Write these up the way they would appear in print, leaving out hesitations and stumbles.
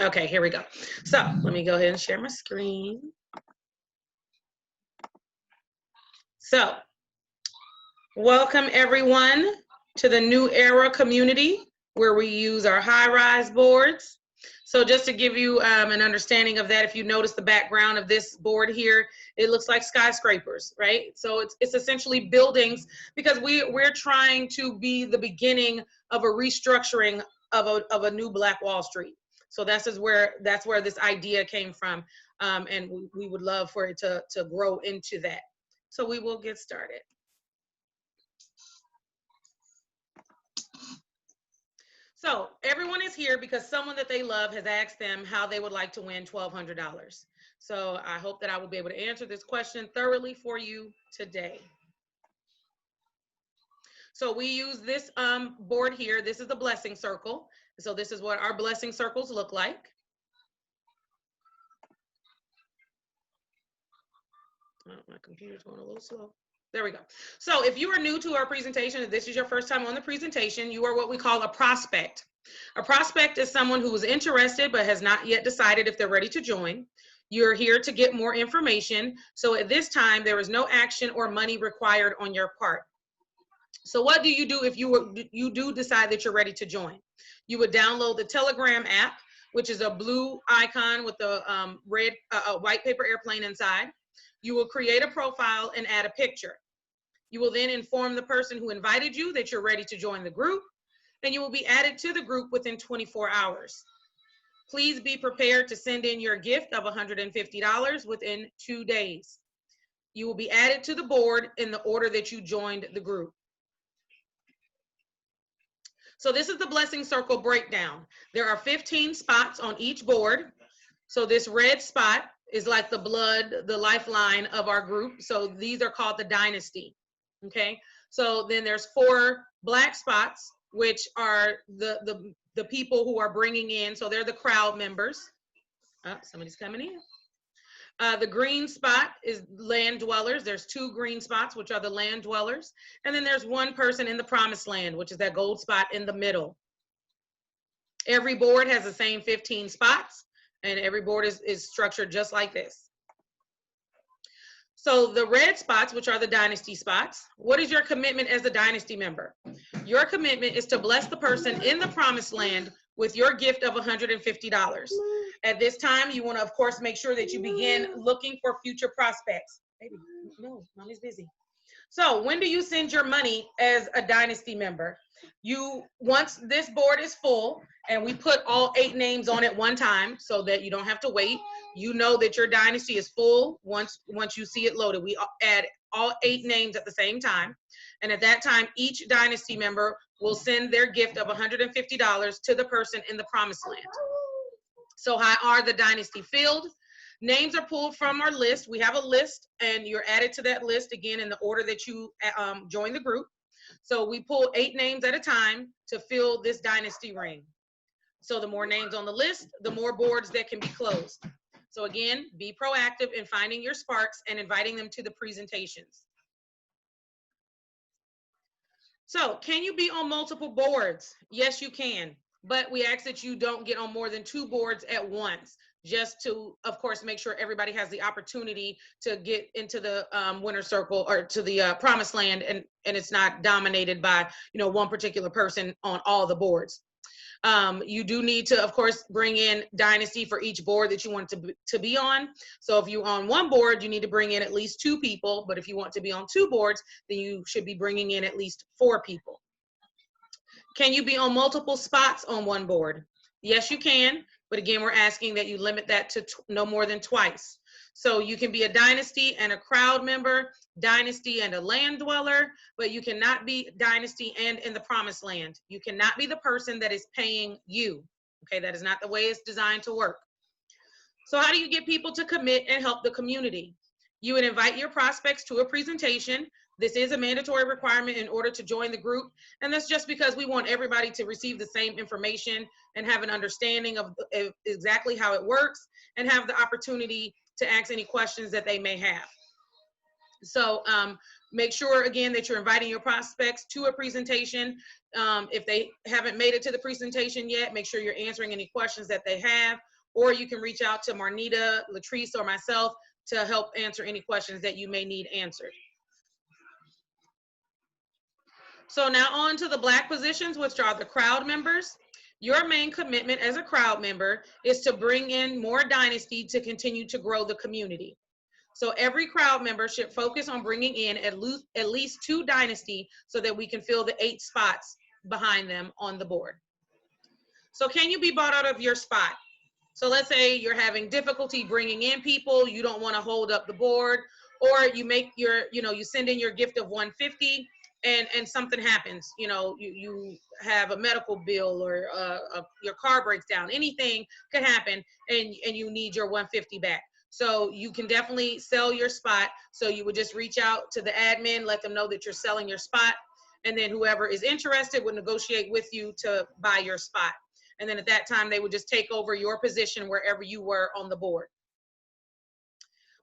Okay, here we go. So let me go ahead and share my screen. So welcome everyone to the New Era community where we use our high-rise boards. So just to give you an understanding of that, if you notice the background of this board here, it looks like skyscrapers, right? So it's essentially buildings because we're trying to be the beginning of a restructuring of a new Black Wall Street. So that's where this idea came from, and we would love for it to grow into that. So we will get started. So everyone is here because someone that they love has asked them how they would like to win $1,200. So I hope that I will be able to answer this question thoroughly for you today. So we use this board here. This is the blessing circle. So this is what our blessing circles look like. Oh, my computer's going a little slow. There we go. So if you are new to our presentation, if this is your first time on the presentation, you are what we call a prospect. A prospect is someone who is interested but has not yet decided if they're ready to join. You're here to get more information. So at this time, there is no action or money required on your part. So what do you do if you do decide that you're ready to join? You would download the Telegram app, which is a blue icon with a white paper airplane inside. You will create a profile and add a picture. You will then inform the person who invited you that you're ready to join the group, and you will be added to the group within 24 hours. Please be prepared to send in your gift of $150 within 2 days. You will be added to the board in the order that you joined the group. So this is the blessing circle breakdown. There are 15 spots on each board. So this red spot is like the blood, the lifeline of our group. So these are called the dynasty. Okay. So then there's 4 black spots, which are the people who are bringing in. So they're the crowd members. Oh, somebody's coming in. The green spot is land dwellers. There's 2 green spots, which are the land dwellers. And then there's 1 person in the promised land, which is that gold spot in the middle. Every board has the same 15 spots, and every board is structured just like this. So the red spots, which are the dynasty spots, what is your commitment as a dynasty member? Your commitment is to bless the person in the promised land with your gift of $150. At this time, you want to, of course, make sure that you begin looking for future prospects. Baby, no, mommy's busy. So when do you send your money as a dynasty member? Once this board is full, and we put all 8 names on it one time so that you don't have to wait. You know that your dynasty is full once you see it loaded. We add all 8 names at the same time. And at that time, each dynasty member will send their gift of $150 to the person in the promised land. So how are the dynasty filled? Names are pulled from our list. We have a list, and you're added to that list again in the order that you join the group. So we pull 8 names at a time to fill this dynasty ring. So the more names on the list, the more boards that can be closed. So again, be proactive in finding your sparks and inviting them to the presentations. So can you be on multiple boards? Yes, you can. But we ask that you don't get on more than 2 boards at once, just to, of course, make sure everybody has the opportunity to get into the winner's circle or to the promised land, and it's not dominated by, one particular person on all the boards. You do need to, of course, bring in dynasty for each board that you want to be on. So if you're on 1 board, you need to bring in at least 2 people. But if you want to be on 2 boards, then you should be bringing in at least 4 people. Can you be on multiple spots on 1 board? Yes, you can. But again, we're asking that you limit that to no more than twice. So you can be a dynasty and a crowd member, dynasty and a land dweller, but you cannot be dynasty and in the promised land. You cannot be the person that is paying you. Okay, that is not the way it's designed to work. So how do you get people to commit and help the community? You would invite your prospects to a presentation. This is a mandatory requirement in order to join the group. And that's just because we want everybody to receive the same information and have an understanding of exactly how it works and have the opportunity to ask any questions that they may have. So Make sure, again, that you're inviting your prospects to a presentation. If they haven't made it to the presentation yet, make sure you're answering any questions that they have, or you can reach out to Marnita, Latrice, or myself to help answer any questions that you may need answered. So now on to the Black positions, which are the crowd members. Your main commitment as a crowd member is to bring in more Dynasty to continue to grow the community. So every crowd member should focus on bringing in at least 2 Dynasty so that we can fill the 8 spots behind them on the board. So can you be bought out of your spot? So let's say you're having difficulty bringing in people, you don't want to hold up the board, or you make your, you send in your gift of $150 and something happens, you have a medical bill or your car breaks down, anything could happen, and you need your $150 back. So you can definitely sell your spot. So you would just reach out to the admin, let them know that you're selling your spot, and then whoever is interested would negotiate with you to buy your spot. And then at that time, they would just take over your position wherever you were on the board.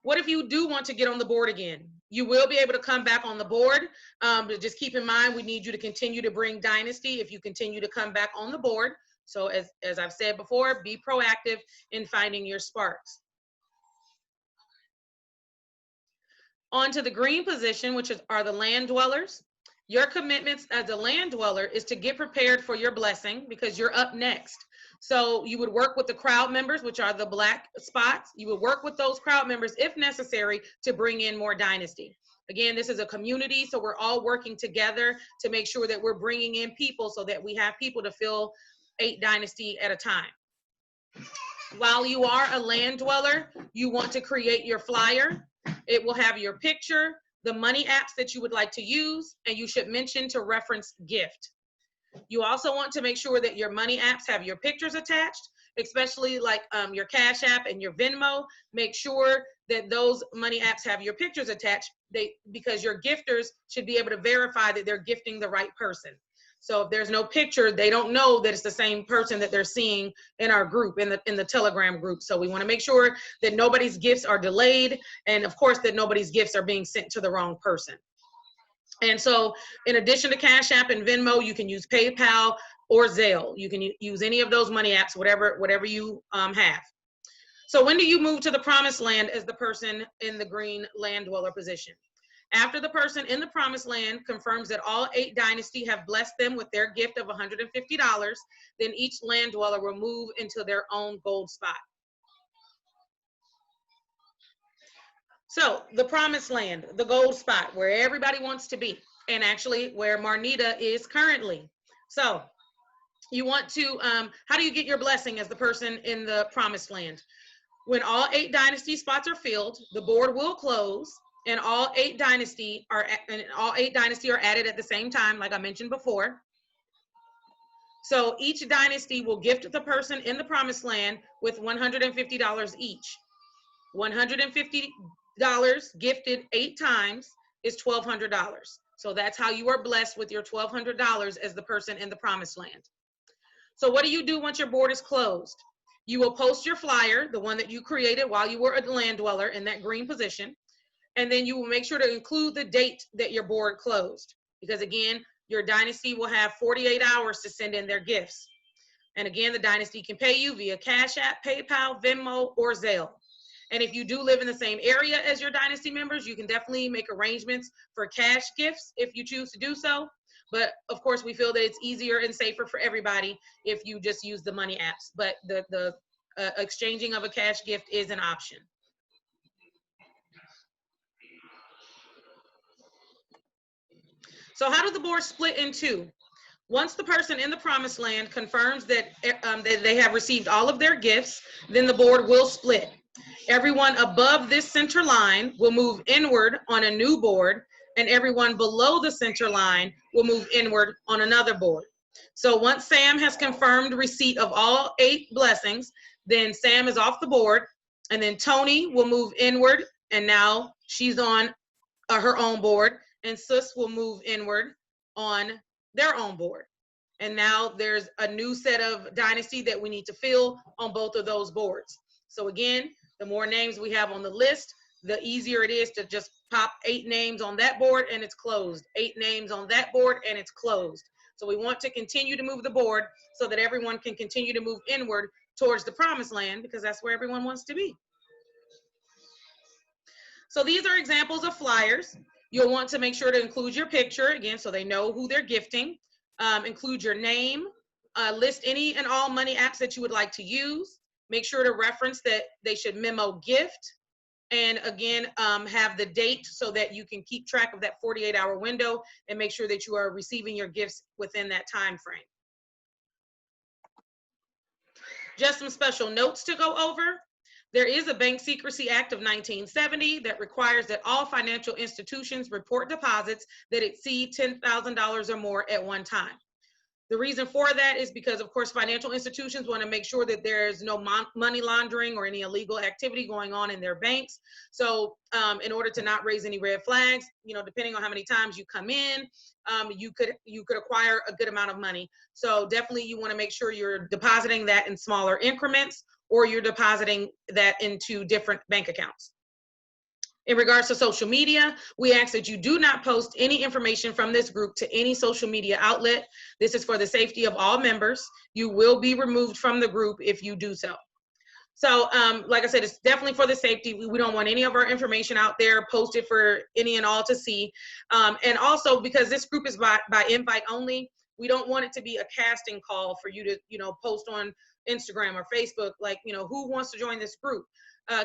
What if you do want to get on the board again? You will be able to come back on the board, but just keep in mind, we need you to continue to bring Dynasty if you continue to come back on the board. So as I've said before, be proactive in finding your sparks. On to the green position, which are the land dwellers. Your commitments as a land dweller is to get prepared for your blessing because you're up next. So you would work with the crowd members, which are the Black spots. You would work with those crowd members if necessary to bring in more Dynasty. Again, this is a community, so we're all working together to make sure that we're bringing in people so that we have people to fill 8 Dynasty at a time. While you are a land dweller, you want to create your flyer. It will have your picture, the money apps that you would like to use, and you should mention to reference gift. You also want to make sure that your money apps have your pictures attached, especially like your Cash App and your Venmo. Make sure that those money apps have your pictures attached because your gifters should be able to verify that they're gifting the right person. So if there's no picture, they don't know that it's the same person that they're seeing in our group, in the Telegram group. So we want to make sure that nobody's gifts are delayed, and of course that nobody's gifts are being sent to the wrong person. And so in addition to Cash App and Venmo, you can use PayPal or Zelle. You can use any of those money apps, whatever you have. So when do you move to the promised land as the person in the green land dweller position? After the person in the promised land confirms that all 8 Dynasty have blessed them with their gift of $150, then each land dweller will move into their own gold spot. So the promised land, the gold spot, where everybody wants to be, and actually where Marnita is currently. So you want to, how do you get your blessing as the person in the promised land? When all 8 Dynasty spots are filled, the board will close, and all 8 Dynasty are added at the same time, like I mentioned before. So each Dynasty will gift the person in the promised land with $150 each. $150 gifted 8 times is $1,200. So that's how you are blessed with your $1,200 as the person in the promised land. So what do you do once your board is closed? You will post your flyer, the one that you created while you were a land dweller in that green position. And then you will make sure to include the date that your board closed. Because again, your Dynasty will have 48 hours to send in their gifts. And again, the Dynasty can pay you via Cash App, PayPal, Venmo, or Zelle. And if you do live in the same area as your Dynasty members, you can definitely make arrangements for cash gifts if you choose to do so. But of course, we feel that it's easier and safer for everybody if you just use the money apps. But the exchanging of a cash gift is an option. So how does the board split in 2? Once the person in the promised land confirms that they have received all of their gifts, then the board will split. Everyone above this center line will move inward on a new board, and everyone below the center line will move inward on another board. So once Sam has confirmed receipt of all 8 blessings, then Sam is off the board, and then Tony will move inward, and now she's on her own board, and Sus will move inward on their own board. And now there's a new set of Dynasty that we need to fill on both of those boards. So again, the more names we have on the list, the easier it is to just pop 8 names on that board and it's closed, 8 names on that board and it's closed. So we want to continue to move the board so that everyone can continue to move inward towards the promised land, because that's where everyone wants to be. So these are examples of flyers. You'll want to make sure to include your picture, again, so they know who they're gifting. Include your name, list any and all money apps that you would like to use. Make sure to reference that they should memo gift. And again, have the date so that you can keep track of that 48-hour window and make sure that you are receiving your gifts within that time frame. Just some special notes to go over. There is a Bank Secrecy Act of 1970 that requires that all financial institutions report deposits that exceed $10,000 or more at one time. The reason for that is because, of course, financial institutions want to make sure that there's no money laundering or any illegal activity going on in their banks. So in order to not raise any red flags, you know, depending on how many times you come in, you could acquire a good amount of money. So definitely you want to make sure you're depositing that in smaller increments, or you're depositing that into different bank accounts. In regards to social media, we ask that you do not post any information from this group to any social media outlet. This is for the safety of all members. You will be removed from the group if you do so. So like I said, it's definitely for the safety. We don't want any of our information out there posted for any and all to see. And also, because this group is by invite only, we don't want it to be a casting call for you to, you know, post on Instagram or Facebook, like, you know, who wants to join this group?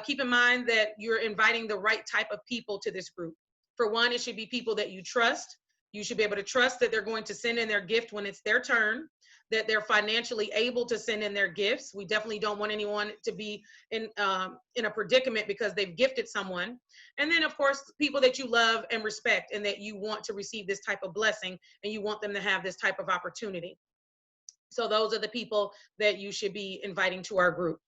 Keep in mind that you're inviting the right type of people to this group. For one, it should be people that you trust. You should be able to trust that they're going to send in their gift when it's their turn, that they're financially able to send in their gifts. We definitely don't want anyone to be in a predicament because they've gifted someone. And then, of course, people that you love and respect and that you want to receive this type of blessing and you want them to have this type of opportunity. So those are the people that you should be inviting to our group.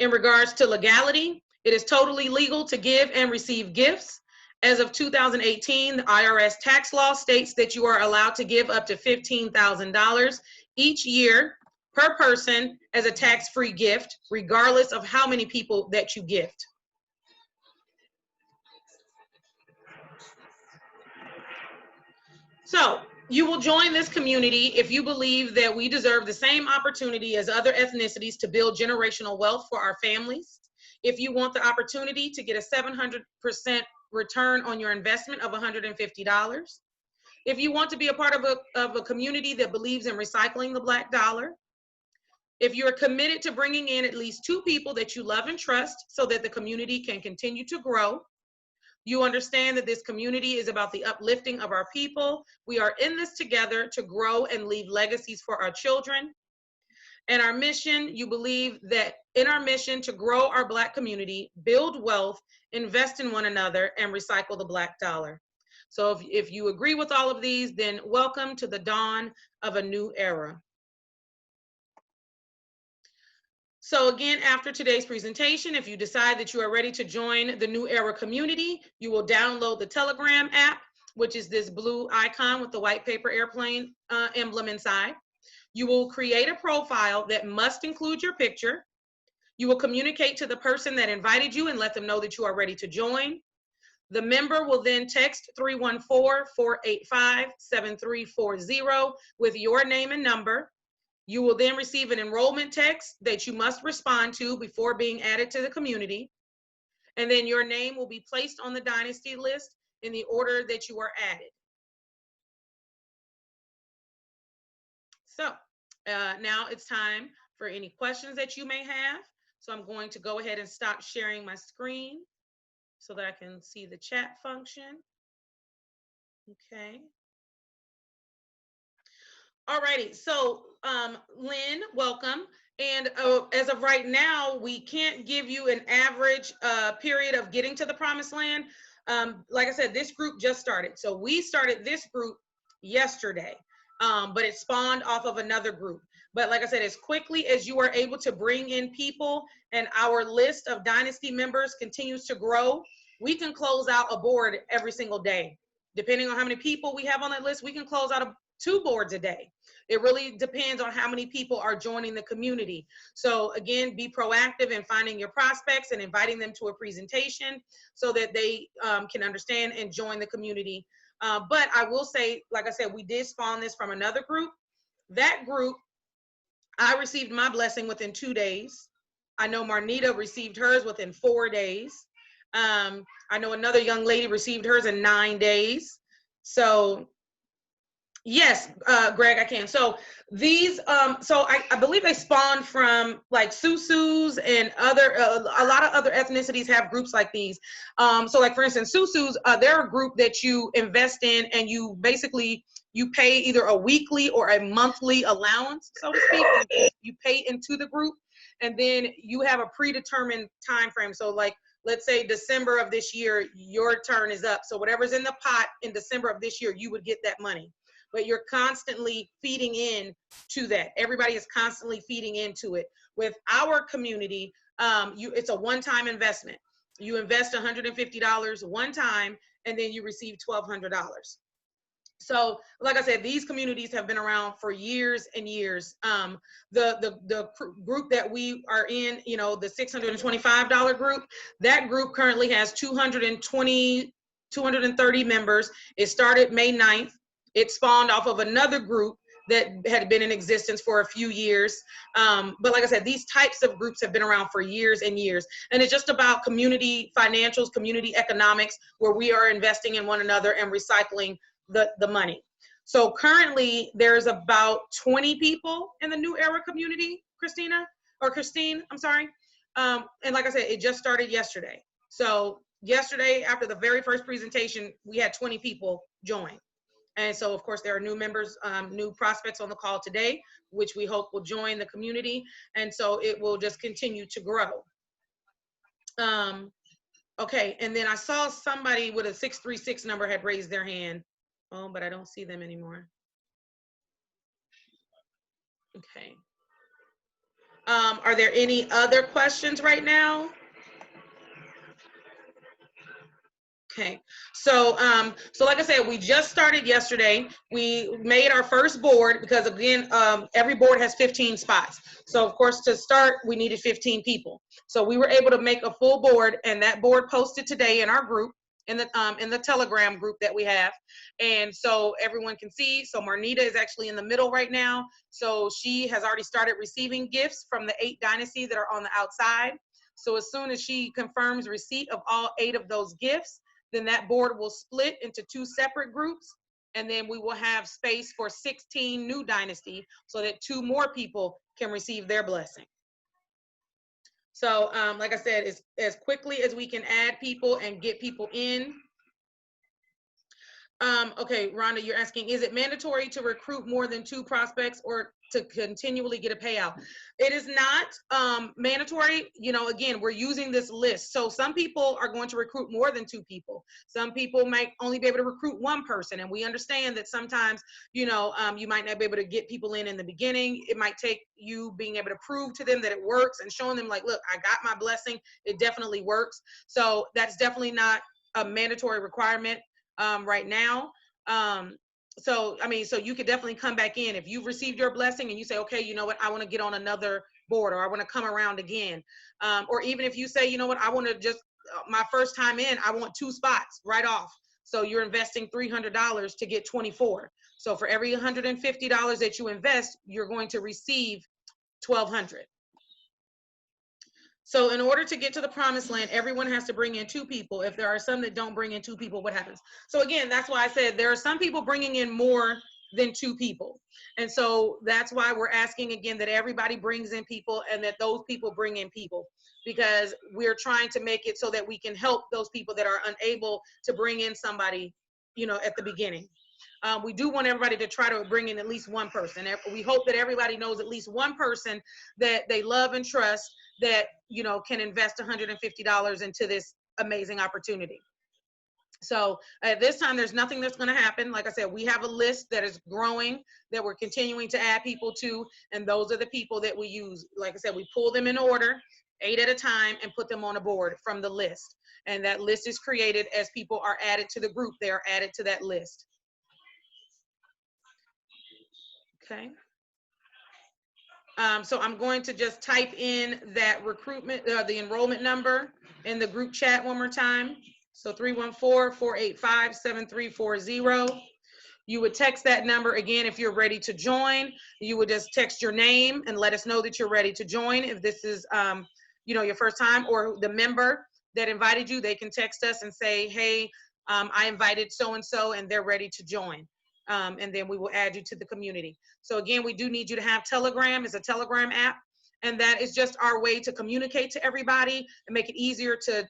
In regards to legality, it is totally legal to give and receive gifts. As of 2018, the IRS tax law states that you are allowed to give up to $15,000 each year per person as a tax-free gift, regardless of how many people that you gift. So you will join this community if you believe that we deserve the same opportunity as other ethnicities to build generational wealth for our families. If you want the opportunity to get a 700% return on your investment of $150. If you want to be a part of a community that believes in recycling the Black dollar. If you're committed to bringing in at least 2 people that you love and trust so that the community can continue to grow. You understand that this community is about the uplifting of our people. We are in this together to grow and leave legacies for our children. And our mission, you believe that in our mission to grow our Black community, build wealth, invest in one another, and recycle the Black dollar. So if you agree with all of these, then welcome to the dawn of a new era. So again, after today's presentation, if you decide that you are ready to join the New Era community, you will download the Telegram app, which is this blue icon with the white paper airplane emblem inside. You will create a profile that must include your picture. You will communicate to the person that invited you and let them know that you are ready to join. The member will then text 314-485-7340 with your name and number. You will then receive an enrollment text that you must respond to before being added to the community. And then your name will be placed on the Dynasty list in the order that you are added. So now it's time for any questions that you may have. So I'm going to go ahead and stop sharing my screen so that I can see the chat function. Okay. Alrighty, so Lynn, welcome. And as of right now, we can't give you an average period of getting to the promised land. Like I said, this group just started. So we started this group yesterday, but it spawned off of another group. But like I said, as quickly as you are able to bring in people and our list of Dynasty members continues to grow, we can close out a board every single day. Depending on how many people we have on that list, we can close out 2 boards a day. It really depends on how many people are joining the community. So again, be proactive in finding your prospects and inviting them to a presentation so that they can understand and join the community. But I will say, like I said, we did spawn this from another group. That group, I received my blessing within 2 days. I know Marnita received hers within 4 days. I know another young lady received hers in 9 days. So yes, Greg, I can. So these, so I believe they spawned from like Susus and other, a lot of other ethnicities have groups like these. So like for instance, Susus, they're a group that you invest in and you basically, you pay either a weekly or a monthly allowance, so to speak. You pay into the group and then you have a predetermined time frame. So like, let's say December of this year, your turn is up. So whatever's in the pot in December of this year, you would get that money. But you're constantly feeding in to that. Everybody is constantly feeding into it. With our community, it's a one-time investment. You invest $150 one time, and then you receive $1,200. So, like I said, these communities have been around for years and years. The group that we are in, you know, the $625 group, that group currently has 230 members. It started May 9th. It spawned off of another group that had been in existence for a few years. But like I said, these types of groups have been around for years and years. And it's just about community financials, community economics, where we are investing in one another and recycling the money. So currently there's about 20 people in the New Era community, Christine, I'm sorry. And like I said, it just started yesterday. So yesterday, after the very first presentation, we had 20 people join. And so, of course, there are new members, new prospects on the call today, which we hope will join the community. And so it will just continue to grow. Okay, and then I saw somebody with a 636 number had raised their hand. Oh, but I don't see them anymore. Okay. Are there any other questions right now? Okay, so like I said, we just started yesterday. We made our first board because again, every board has 15 spots. So of course, to start, we needed 15 people. So we were able to make a full board, and that board posted today in our group, in the Telegram group that we have. And so everyone can see. So Marnita is actually in the middle right now. So she has already started receiving gifts from the 8 dynasties that are on the outside. So as soon as she confirms receipt of all 8 of those gifts, then that board will split into 2 separate groups, and then we will have space for 16 new dynasty so that 2 more people can receive their blessing. So like I said, as quickly as we can add people and get people in. Okay, Rhonda, you're asking, is it mandatory to recruit more than 2 prospects or to continually get a payout? It is not mandatory. You know, again, we're using this list. So some people are going to recruit more than 2 people. Some people might only be able to recruit 1 person. And we understand that sometimes, you know, you might not be able to get people in the beginning. It might take you being able to prove to them that it works and showing them like, look, I got my blessing. It definitely works. So that's definitely not a mandatory requirement right now. So, I mean, so you could definitely come back in if you've received your blessing and you say, okay, you know what, I want to get on another board, or I want to come around again. Or even if you say, you know what, I want to just, my first time in, I want 2 spots right off. So you're investing $300 to get 24. So for every $150 that you invest, you're going to receive $1,200. So in order to get to the promised land, everyone has to bring in 2 people. If there are some that don't bring in 2 people, what happens? So again, that's why I said there are some people bringing in more than 2 people. And so that's why we're asking again that everybody brings in people and that those people bring in people, because we're trying to make it so that we can help those people that are unable to bring in somebody, you know, at the beginning. We do want everybody to try to bring in at least 1 person. We hope that everybody knows at least 1 person that they love and trust that, you know, can invest $150 into this amazing opportunity. So at this time, there's nothing that's going to happen. Like I said, we have a list that is growing, that we're continuing to add people to, and those are the people that we use. Like I said, we pull them in order, 8 at a time, and put them on a board from the list. And that list is created as people are added to the group. They are added to that list. Okay. So I'm going to just type in that recruitment, the enrollment number in the group chat one more time. So 314-485-7340. You would text that number again if you're ready to join. You would just text your name and let us know that you're ready to join. If this is, your first time, or the member that invited you, they can text us and say, hey, I invited so-and-so and they're ready to join. And then we will add you to the community. So again, we do need you to have Telegram. It's a Telegram app. And that is just our way to communicate to everybody and make it easier to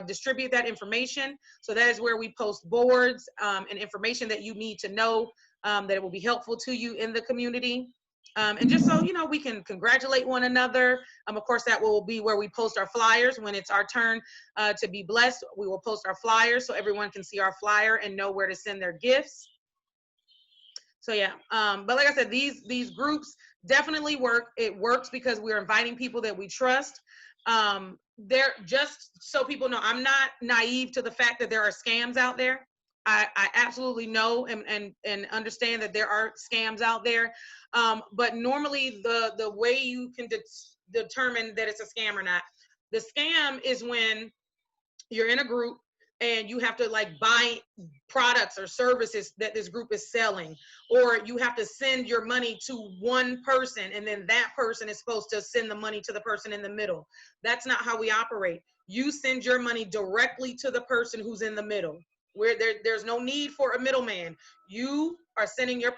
distribute that information. So that is where we post boards and information that you need to know that it will be helpful to you in the community. And just so, we can congratulate one another. Of course, that will be where we post our flyers. When it's our turn to be blessed, we will post our flyers so everyone can see our flyer and know where to send their gifts. So yeah, but like I said, these groups definitely work. It works because we're inviting people that we trust. They're just so people know, I'm not naive to the fact that there are scams out there. I absolutely know and understand that there are scams out there. But normally the way you can determine that it's a scam or not, the scam is when you're in a group and you have to like buy products or services that this group is selling, or you have to send your money to one person and then that person is supposed to send the money to the person in the middle. That's not how we operate. You send your money directly to the person who's in the middle, where there's no need for a middleman. You are sending your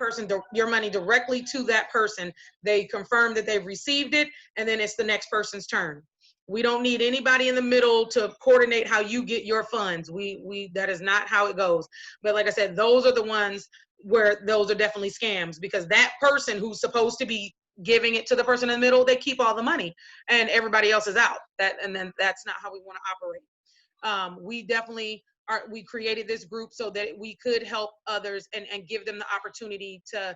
money directly to that person. They confirm that they've received it, and then it's the next person's turn. We don't need anybody in the middle to coordinate how you get your funds. That is not how it goes. But like I said, those are the ones where those are definitely scams, because that person who's supposed to be giving it to the person in the middle, they keep all the money and everybody else is out. And then that's not how we want to operate. We created this group so that we could help others and give them the opportunity to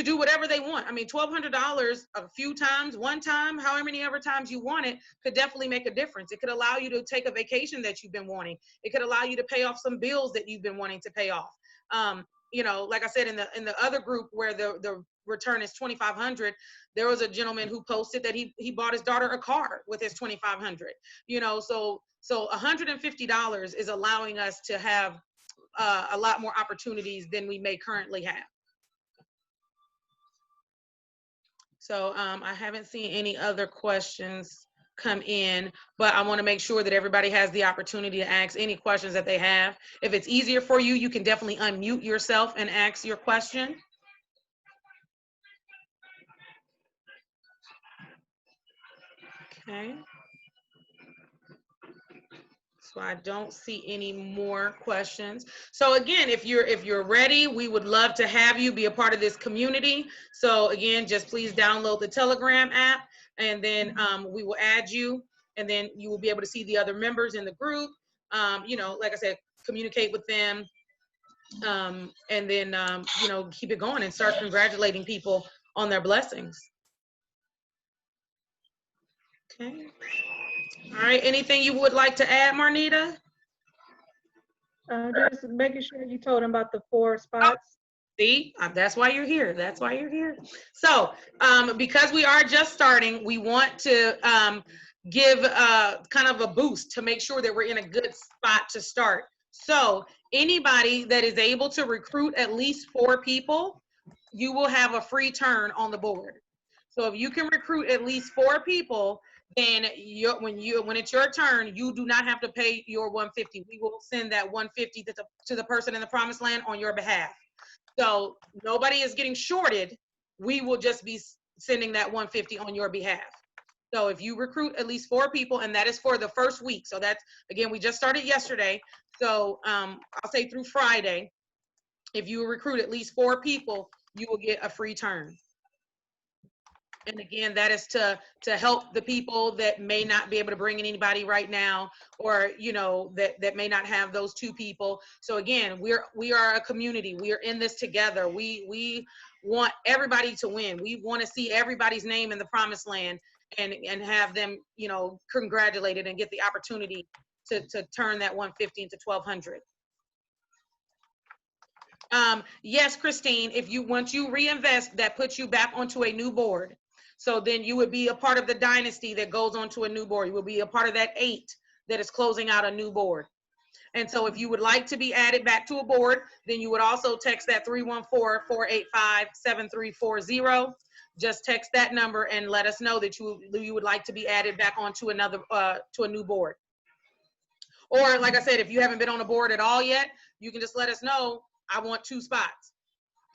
do whatever they want. I mean, $1,200 a few times, one time, however many ever times you want it, could definitely make a difference. It could allow you to take a vacation that you've been wanting. It could allow you to pay off some bills that you've been wanting to pay off. Like I said, in the other group where the return is $2,500, there was a gentleman who posted that he bought his daughter a car with his $2,500. So $150 is allowing us to have a lot more opportunities than we may currently have. So I haven't seen any other questions come in, but I want to make sure that everybody has the opportunity to ask any questions that they have. If it's easier for you, you can definitely unmute yourself and ask your question. Okay. So I don't see any more questions. So again, if you're ready, we would love to have you be a part of this community. So again, just please download the Telegram app, and then we will add you, and then you will be able to see the other members in the group. Like I said, communicate with them, and then keep it going and start congratulating people on their blessings. Okay. All right. Anything you would like to add, Marnita? Just making sure you told them about the 4 spots. See, that's why you're here. That's why you're here. So because we are just starting, we want to give kind of a boost to make sure that we're in a good spot to start. So anybody that is able to recruit at least 4 people, you will have a free turn on the board. So if you can recruit at least 4 people, then when it's your turn, you do not have to pay your 150. We will send that 150 to the person in the promised land on your behalf. So nobody is getting shorted. We will just be sending that 150 on your behalf. So if you recruit at least 4 people, and that is for the first week. So that's, again, we just started yesterday. So I'll say through Friday, if you recruit at least 4 people, you will get a free turn. And again, that is to help the people that may not be able to bring in anybody right now, or that may not have those 2 people. So again, we are a community. We are in this together. We want everybody to win. We want to see everybody's name in the promised land and have them congratulated and get the opportunity to turn that 150 into 1,200. Yes, Christine, once you reinvest, that puts you back onto a new board. So then you would be a part of the dynasty that goes onto a new board. You will be a part of that 8 that is closing out a new board. And so if you would like to be added back to a board, then you would also text that 314-485-7340. Just text that number and let us know that you would like to be added back onto another to a new board. Or like I said, if you haven't been on a board at all yet, you can just let us know, I want 2 spots.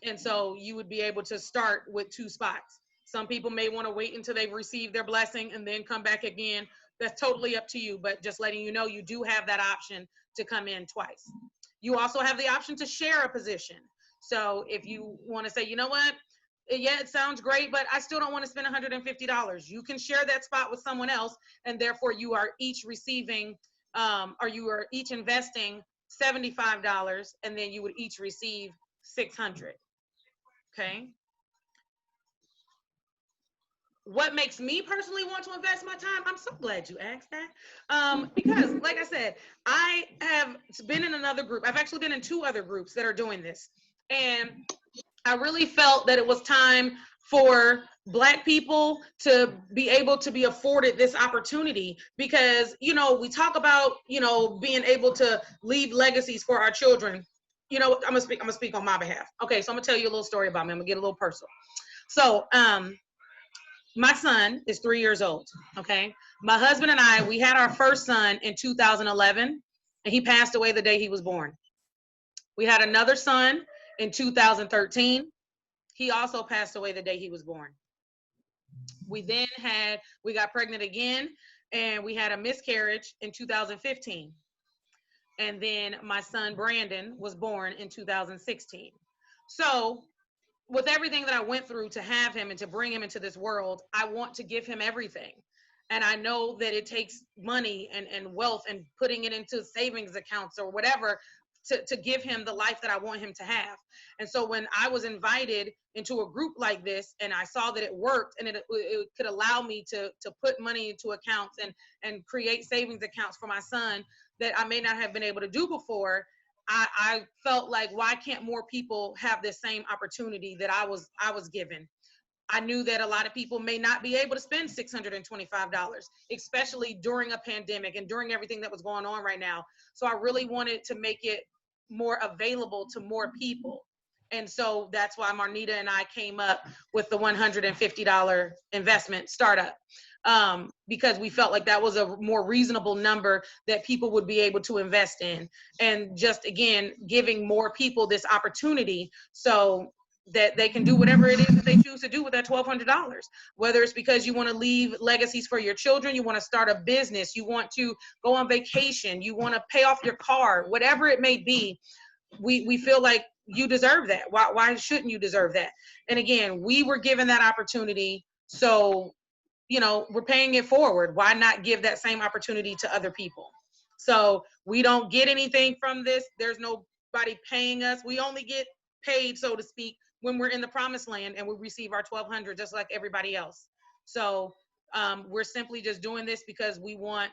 And so you would be able to start with 2 spots. Some people may want to wait until they've received their blessing and then come back again. That's totally up to you, but just letting you know, you do have that option to come in twice. You also have the option to share a position. So if you want to say, you know what, yeah, it sounds great, but I still don't want to spend $150. You can share that spot with someone else, and therefore you are each receiving, or you are each investing $75, and then you would each receive $600. Okay. What makes me personally want to invest my time? I'm so glad you asked that. Because like I said, I have been in another group. I've actually been in 2 other groups that are doing this. And I really felt that it was time for Black people to be able to be afforded this opportunity, because, you know, we talk about, you know, being able to leave legacies for our children. You know, I'm gonna speak on my behalf. Okay, so I'm gonna tell you a little story about me. I'm gonna get a little personal. So, my son is 3 years old, okay? My husband and I, we had our first son in 2011, and he passed away the day he was born. We had another son in 2013. He also passed away the day he was born. We got pregnant again, and we had a miscarriage in 2015. And then my son, Brandon, was born in 2016. So with everything that I went through to have him and to bring him into this world, I want to give him everything. And I know that it takes money and wealth and putting it into savings accounts or whatever to give him the life that I want him to have. And so when I was invited into a group like this, and I saw that it worked, and it could allow me to put money into accounts and create savings accounts for my son that I may not have been able to do before, I felt like, why can't more people have this same opportunity that I was given? I knew that a lot of people may not be able to spend $625, especially during a pandemic and during everything that was going on right now. So I really wanted to make it more available to more people. And so that's why Marnita and I came up with the $150 investment startup. Because we felt like that was a more reasonable number that people would be able to invest in. And just, again, giving more people this opportunity so that they can do whatever it is that they choose to do with that $1,200. Whether it's because you want to leave legacies for your children, you want to start a business, you want to go on vacation, you want to pay off your car, whatever it may be, we feel like you deserve that. Why shouldn't you deserve that? And again, we were given that opportunity, so, you know, we're paying it forward. Why not give that same opportunity to other people? So we don't get anything from this. There's nobody paying us. We only get paid, so to speak, when we're in the promised land and we receive our $1,200 just like everybody else. So we're simply just doing this because we want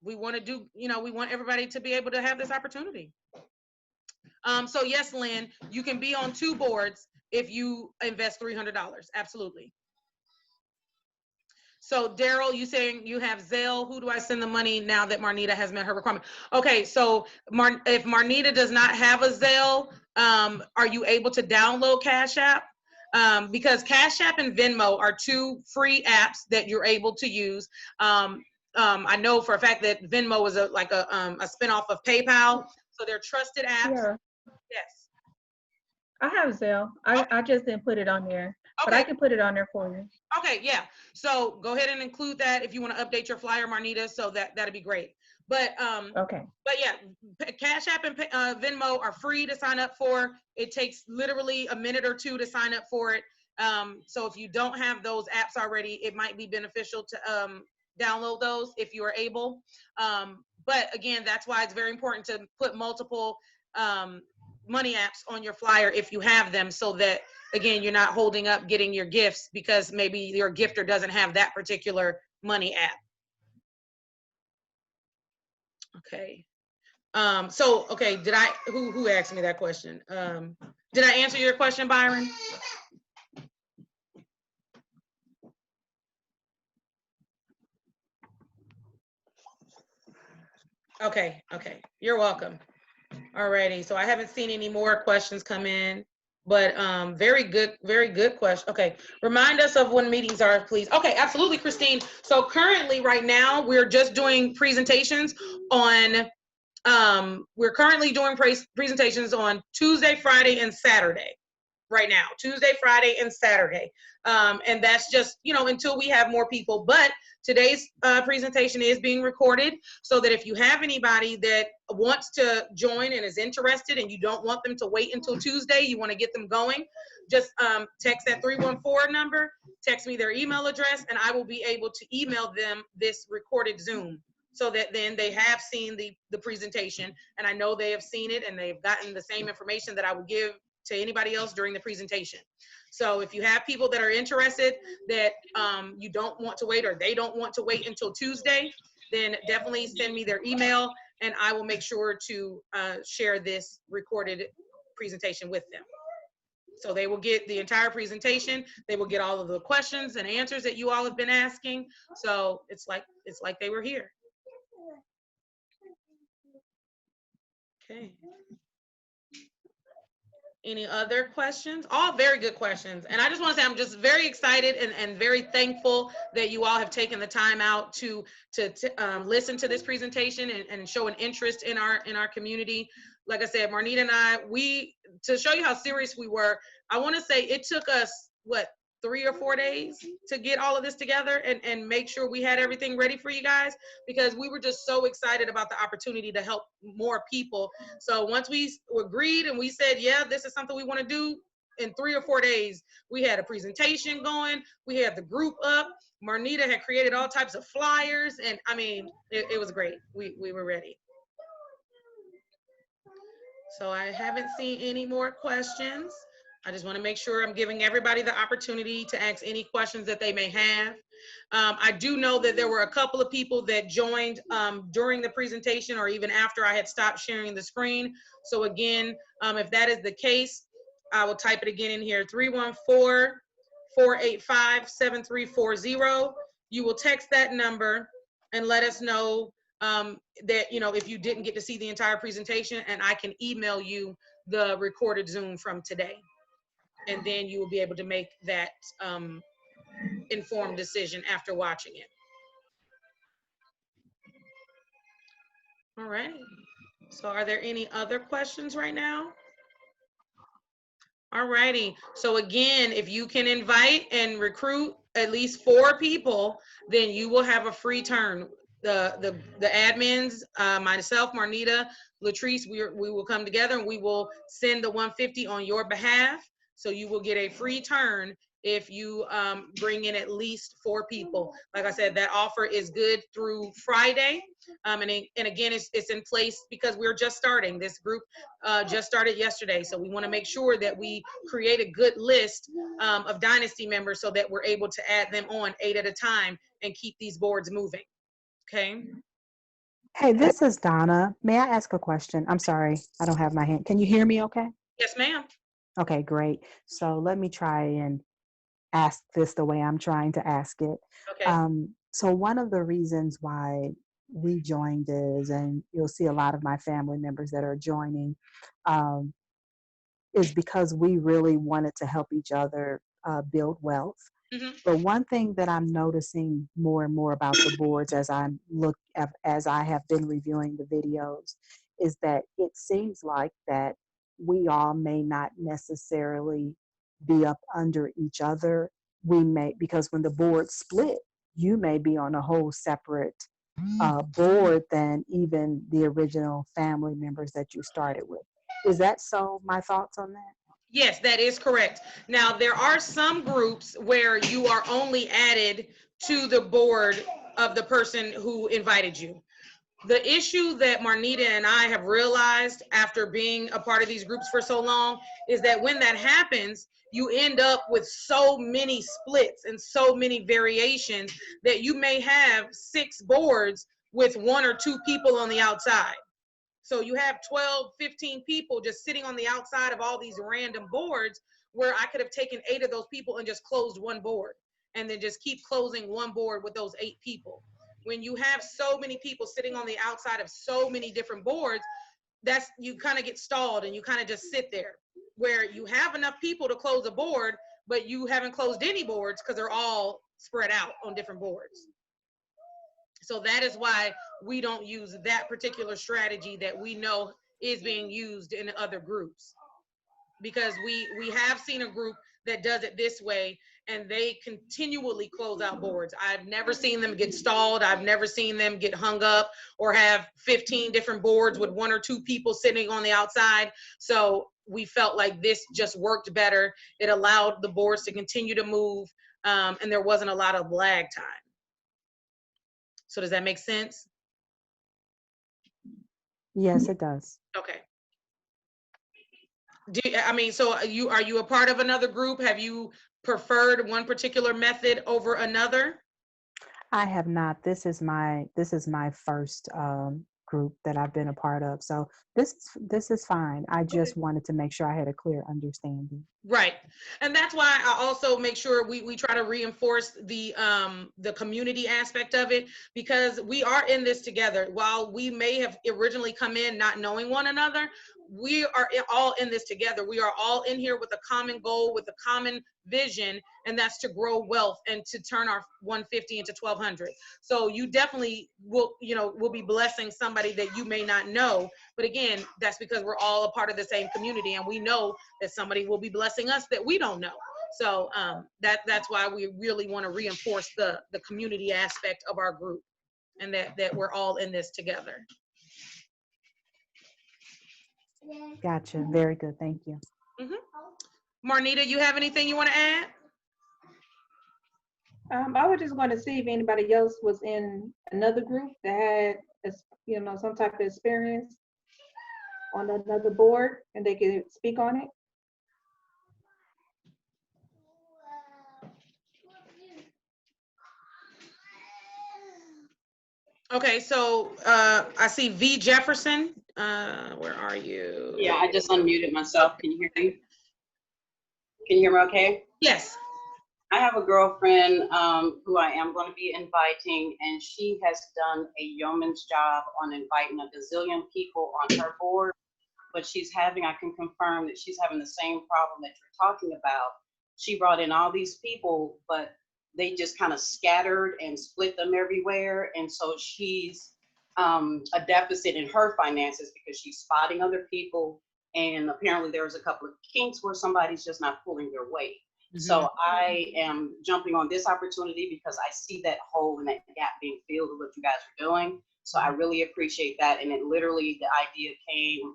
to do, you know, we want everybody to be able to have this opportunity. So yes, Lynn, you can be on 2 boards if you invest $300. Absolutely. So Daryl, you saying you have Zelle. Who do I send the money now that Marnita has met her requirement? Okay, so if Marnita does not have a Zelle, are you able to download Cash App? Because Cash App and Venmo are 2 free apps that you're able to use. I know for a fact that Venmo is a spinoff of PayPal, so they're trusted apps. Yeah, Yes. I have Zelle. I just didn't put it on there, but Okay. I can put it on there for you. Okay, yeah. So go ahead and include that if you want to update your flyer, Marnita. So that'd be great. But Okay. But yeah, Cash App and Venmo are free to sign up for. It takes literally a minute or 2 to sign up for it. So if you don't have those apps already, it might be beneficial to download those if you are able. But again, that's why it's very important to put multiple money apps on your flyer if you have them, so that, again, you're not holding up getting your gifts because maybe your gifter doesn't have that particular money app. Okay. So, okay, who asked me that question? Did I answer your question, Byron? Okay, you're welcome. Alrighty, so I haven't seen any more questions come in, but very good question. Okay, remind us of when meetings are, please. Okay, absolutely, Christine. So currently, right now, we're just doing presentations on, we're currently doing presentations on Tuesday, Friday, and Saturday. Right now, Tuesday, Friday, and Saturday. And that's just, until we have more people. But today's presentation is being recorded so that if you have anybody that wants to join and is interested and you don't want them to wait until Tuesday, you want to get them going, just text that 314 number, text me their email address, and I will be able to email them this recorded Zoom so that then they have seen the presentation, and I know they have seen it and they've gotten the same information that I will give to anybody else during the presentation. So if you have people that are interested that you don't want to wait or they don't want to wait until Tuesday, then definitely send me their email and I will make sure to share this recorded presentation with them. So they will get the entire presentation. They will get all of the questions and answers that you all have been asking. So it's like they were here. Okay. Any other questions? All very good questions. And I just want to say I'm just very excited and very thankful that you all have taken the time out to listen to this presentation and show an interest in our community. Like I said, Marnita and I, to show you how serious we were, I want to say it took us, 3 or 4 days to get all of this together and make sure we had everything ready for you guys, because we were just so excited about the opportunity to help more people. So once we agreed and we said, yeah, this is something we want to do, in 3 or 4 days, we had a presentation going, we had the group up, Marnita had created all types of flyers, and I mean, it was great. We were ready. So I haven't seen any more questions. I just want to make sure I'm giving everybody the opportunity to ask any questions that they may have. I do know that there were a couple of people that joined during the presentation or even after I had stopped sharing the screen. So again, if that is the case, I will type it again in here, 314-485-7340. You will text that number and let us know that, if you didn't get to see the entire presentation, and I can email you the recorded Zoom from today. And then you will be able to make that informed decision after watching it. All right. So are there any other questions right now? All righty. So again, if you can invite and recruit at least 4 people, then you will have a free turn. The admins, myself, Marnita, Latrice, we will come together and we will send the 150 on your behalf. So you will get a free turn if you bring in at least 4 people. Like I said, that offer is good through Friday. And again, it's in place because we're just starting. This group just started yesterday. So we want to make sure that we create a good list of Dynasty members so that we're able to add them on 8 at a time and keep these boards moving. Okay. Hey, this is Donna. May I ask a question? I'm sorry, I don't have my hand. Can you hear me okay? Yes, ma'am. Okay, great. So let me try and ask this the way I'm trying to ask it. Okay. So one of the reasons why we joined is, and you'll see a lot of my family members that are joining, is because we really wanted to help each other build wealth. Mm-hmm. But one thing that I'm noticing more and more about the boards as I have been reviewing the videos is that it seems like that we all may not necessarily be up under each other. We may, because when the board split, you may be on a whole separate board than even the original family members that you started with. Is that so? My thoughts on that? Yes, that is correct. Now, there are some groups where you are only added to the board of the person who invited you. The issue that Marnita and I have realized after being a part of these groups for so long is that when that happens, you end up with so many splits and so many variations that you may have 6 boards with 1 or 2 people on the outside. So you have 12, 15 people just sitting on the outside of all these random boards, where I could have taken 8 of those people and just closed one board, and then just keep closing one board with those 8 people. When you have so many people sitting on the outside of so many different boards, that's, you kind of get stalled and you kind of just sit there, where you have enough people to close a board, but you haven't closed any boards because they're all spread out on different boards. So that is why we don't use that particular strategy that we know is being used in other groups, because we have seen a group that does it this way, and they continually close out boards. I've never seen them get stalled. I've never seen them get hung up or have 15 different boards with 1 or 2 people sitting on the outside. So we felt like this just worked better. It allowed the boards to continue to move, and there wasn't a lot of lag time. So does that make sense? Yes, it does. Okay. So are you a part of another group? Have you preferred one particular method over another? I have not. This is my first group that I've been a part of. So this is fine. I just wanted to make sure I had a clear understanding. Right. And that's why I also make sure we try to reinforce the community aspect of it, because we are in this together. While we may have originally come in not knowing one another, we are all in this together. We are all in here with a common goal, with a common vision, and that's to grow wealth and to turn our 150 into 1200. So you definitely will be blessing somebody that you may not know. But again, that's because we're all a part of the same community, and we know that somebody will be blessing us that we don't know. So that's why we really want to reinforce the community aspect of our group, and that we're all in this together. Gotcha. Very good. Thank you. Marnita, you have anything you want to add? I was just going to see if anybody else was in another group that had, some type of experience on another board, and they could speak on it. Okay, so I see V. Jefferson. Where are you? Yeah, I just unmuted myself. Can you hear me? Can you hear me okay? Yes. I have a girlfriend who I am going to be inviting, and she has done a yeoman's job on inviting a gazillion people on her board, but I can confirm that she's having the same problem that you're talking about. She brought in all these people, but they just kind of scattered and split them everywhere. And so she's a deficit in her finances because she's spotting other people. And apparently there's a couple of kinks where somebody's just not pulling their weight. So I am jumping on this opportunity because I see that hole and that gap being filled with what you guys are doing. So I really appreciate that. And it literally, the idea came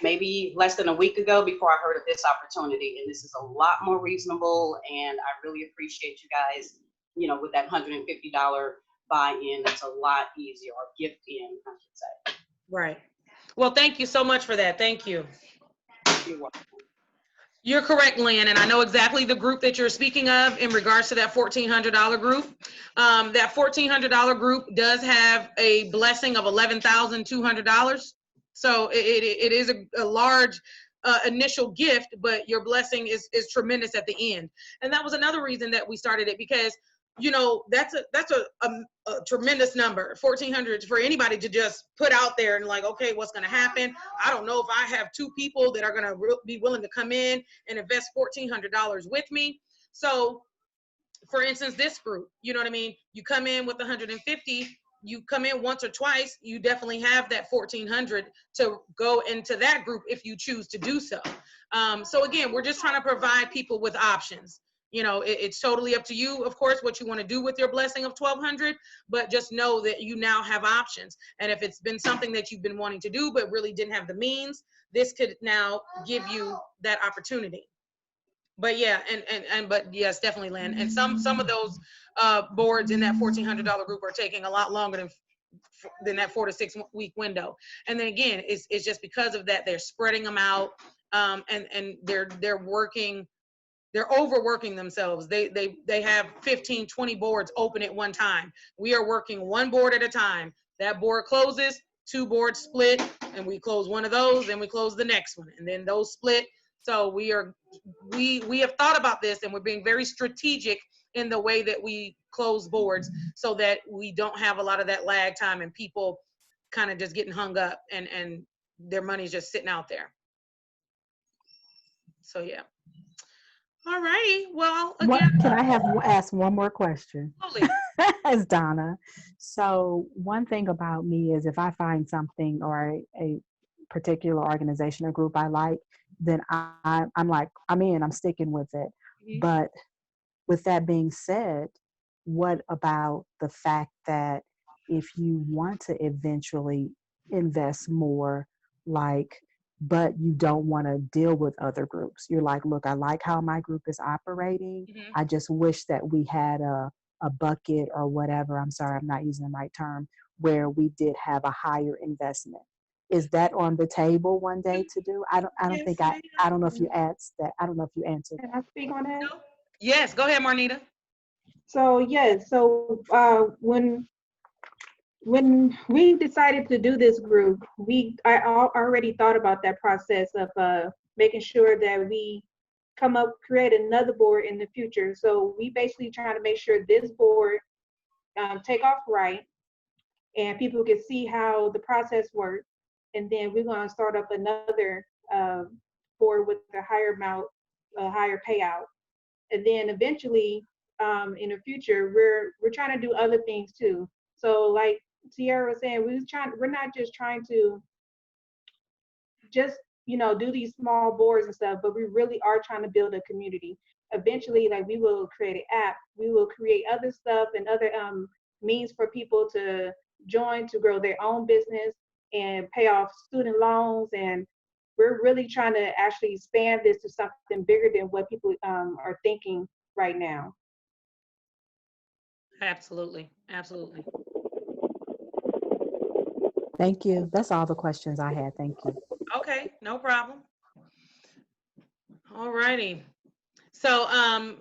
maybe less than a week ago before I heard of this opportunity. And this is a lot more reasonable. And I really appreciate you guys, with that $150 buy-in, that's a lot easier, or gift in, I should say. Right. Well, thank you so much for that. Thank you. You're welcome. You're correct, Lynn, and I know exactly the group that you're speaking of in regards to that $1,400 group. That $1,400 group does have a blessing of $11,200. So it is a large initial gift, but your blessing is tremendous at the end. And that was another reason that we started it, because that's a tremendous number. 1,400 for anybody to just put out there and like, okay, what's going to happen? I don't know if I have 2 people that are going to be willing to come in and invest $1,400 with me. So for instance, this group, you know what I mean? You come in with 150, you come in once or twice, you definitely have that 1,400 to go into that group if you choose to do so. So again, we're just trying to provide people with options. It's totally up to you, of course, what you want to do with your blessing of 1,200, but just know that you now have options. And if it's been something that you've been wanting to do, but really didn't have the means, this could now give you that opportunity. But yeah, but yes, definitely, Lynn. And some of those boards in that $1,400 group are taking a lot longer than that 4 to 6 week window. And then again, it's just because of that, they're spreading them out, and they're overworking themselves. They have 15, 20 boards open at one time. We are working one board at a time. That board closes, 2 boards split, and we close one of those, and we close the next one, and then those split. So we have thought about this, and we're being very strategic in the way that we close boards so that we don't have a lot of that lag time and people kind of just getting hung up and their money's just sitting out there. So yeah. All righty. Well, again, Can I ask one more question? absolutely. As Donna. So one thing about me is if I find something or a particular organization or group I like, then I'm like, I'm sticking with it. Mhm. But with that being said, what about the fact that if you want to eventually invest more, but you don't want to deal with other groups? You're like, look, I like how my group is operating. Mhm. I just wish that we had a bucket or whatever. I'm sorry, I'm not using the right term, where we did have a higher investment. Is that on the table one day to do? I don't think Yes, I don't know if you asked that. I don't know if you answered Can that. I speak on that? ma'am. Yes, go ahead, Marnita. So yes, so when we decided to do this group, already thought about that process of making sure that we create another board in the future. So we basically trying to make sure this board take off right, and people can see how the process works. And then we're going to start up another board with a higher amount, a higher payout. And then eventually, in the future, we're trying to do other things too. So like Sierra was saying, we're not just trying to just do these small boards and stuff, but we really are trying to build a community. Eventually, like, we will create an app, we will create other stuff and other means for people to join to grow their own business and pay off student loans. And we're really trying to actually expand this to something bigger than what people are thinking right now. Absolutely. Absolutely. Thank you. That's all the questions I had. Thank you. Okay, no problem. All righty. So,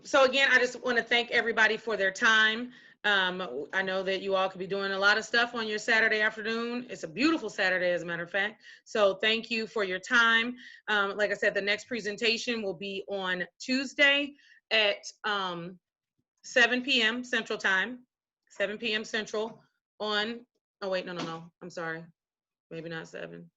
so again, I just want to thank everybody for their time. I know that you all could be doing a lot of stuff on your Saturday afternoon. It's a beautiful Saturday, as a matter of fact. So thank you for your time. Like I said, the next presentation will be on Tuesday at 7 p.m. Central Time, 7 p.m. Central on, oh wait, no, I'm sorry. Maybe not 7.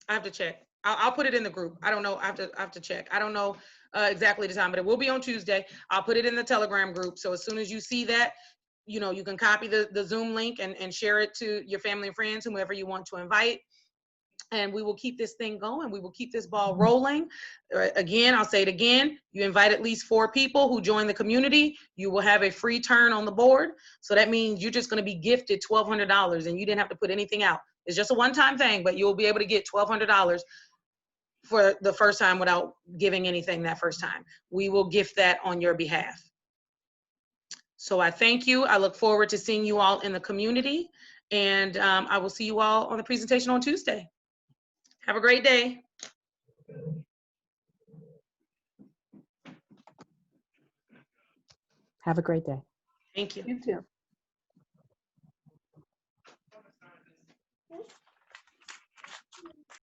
I have to check. I'll put it in the group. I don't know. I have to check. I don't know exactly the time, but it will be on Tuesday. I'll put it in the Telegram group. So as soon as you see that, you can copy the Zoom link and share it to your family and friends, whomever you want to invite. And we will keep this thing going. We will keep this ball rolling. Again, I'll say it again. You invite at least 4 people who join the community. You will have a free turn on the board. So that means you're just going to be gifted $1,200 and you didn't have to put anything out. It's just a one-time thing, but you'll be able to get $1,200 for the first time without giving anything that first time. We will gift that on your behalf. So I thank you. I look forward to seeing you all in the community, and I will see you all on the presentation on Tuesday. Have a great day. Have a great day. Thank you. You too.